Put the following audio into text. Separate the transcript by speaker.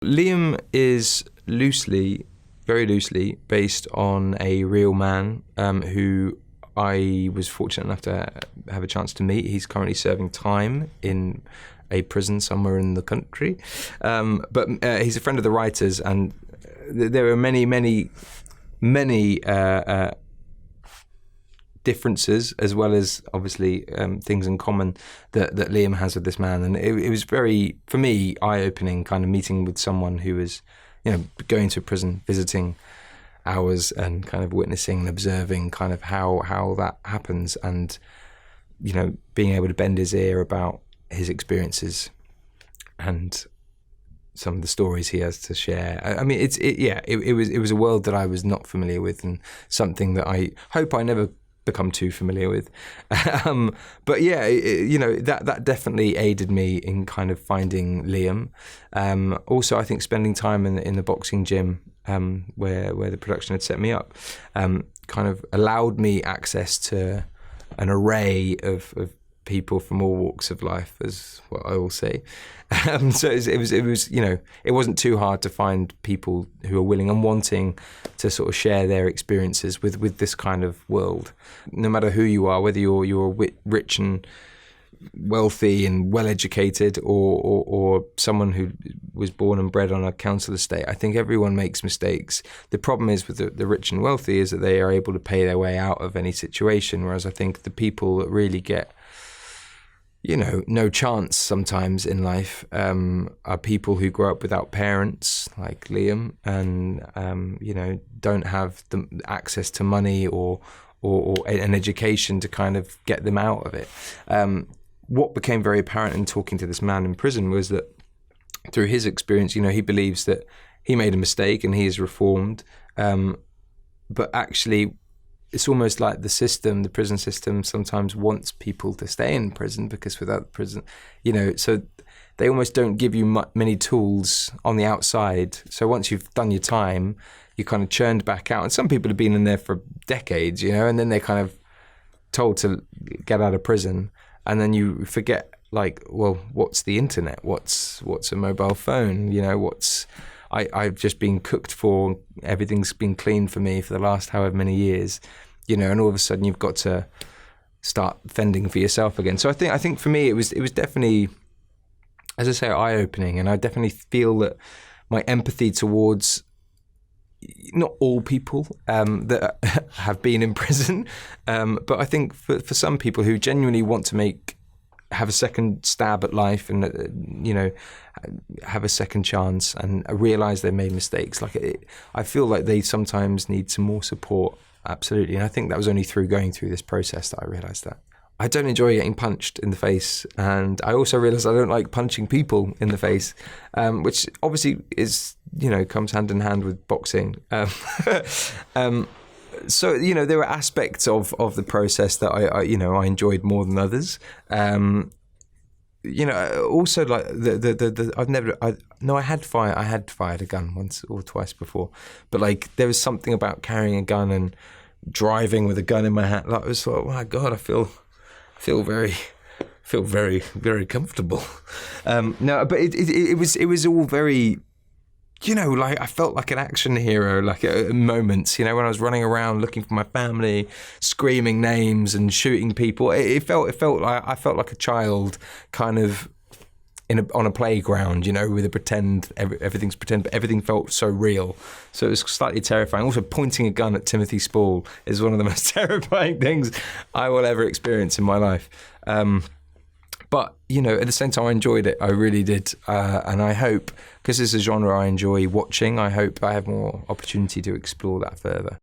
Speaker 1: Liam is very loosely, based on a real man who I was fortunate enough to have a chance to meet. He's currently serving time in a prison somewhere in the country. But he's a friend of the writers, and there are many differences, as well as obviously things in common that Liam has with this man. And it was very, for me, eye-opening, kind of meeting with someone who was, going to a prison, visiting ours, and kind of witnessing and observing kind of how that happens, and being able to bend his ear about his experiences and some of the stories he has to share. I mean, it was a world that I was not familiar with, and something that I hope I never become too familiar with. But yeah, that definitely aided me in kind of finding Liam. Also, I think spending time in the boxing gym, where the production had set me up, kind of allowed me access to an array of people from all walks of life, is what I will say. So it was it wasn't too hard to find people who are willing and wanting to sort of share their experiences with this kind of world. No matter who you are, whether you're rich and wealthy and well educated, or someone who was born and bred on a council estate, I think everyone makes mistakes. The problem is with the rich and wealthy is that they are able to pay their way out of any situation, whereas I think the people that really get no chance sometimes in life are people who grow up without parents, like Liam, and don't have the access to money or an education to kind of get them out of it. What became very apparent in talking to this man in prison was that through his experience, he believes that he made a mistake and he is reformed, but actually it's almost like the prison system sometimes wants people to stay in prison, because without prison, so they almost don't give you many tools on the outside. So once you've done your time, you're kind of churned back out. And some people have been in there for decades, and then they're kind of told to get out of prison. And then you forget, like, well, what's the internet? What's a mobile phone? I've just been cooked for, everything's been cleaned for me for the last however many years, and all of a sudden you've got to start fending for yourself again. So I think for me it was definitely, as I say, eye-opening, and I definitely feel that my empathy towards not all people that have been in prison, but I think for some people who genuinely want to have a second stab at life, and have a second chance, and realize they made mistakes. I feel like they sometimes need some more support. Absolutely. And I think that was only through going through this process that I realized that. I don't enjoy getting punched in the face, and I also realized I don't like punching people in the face, which obviously is comes hand in hand with boxing. So there were aspects of the process that I enjoyed more than others. Also, like I had fired a gun once or twice before, but like there was something about carrying a gun and driving with a gun in my hand. Like, I was like, oh my God, I feel very very comfortable. No, but it was all very. Like I felt like an action hero, like at moments, when I was running around looking for my family, screaming names and shooting people. It felt like I felt like a child, kind of on a playground, with a pretend, everything's pretend, but everything felt so real. So it was slightly terrifying. Also, pointing a gun at Timothy Spall is one of the most terrifying things I will ever experience in my life. But, at the same time, I enjoyed it. I really did. And I hope, because it's a genre I enjoy watching, I hope I have more opportunity to explore that further.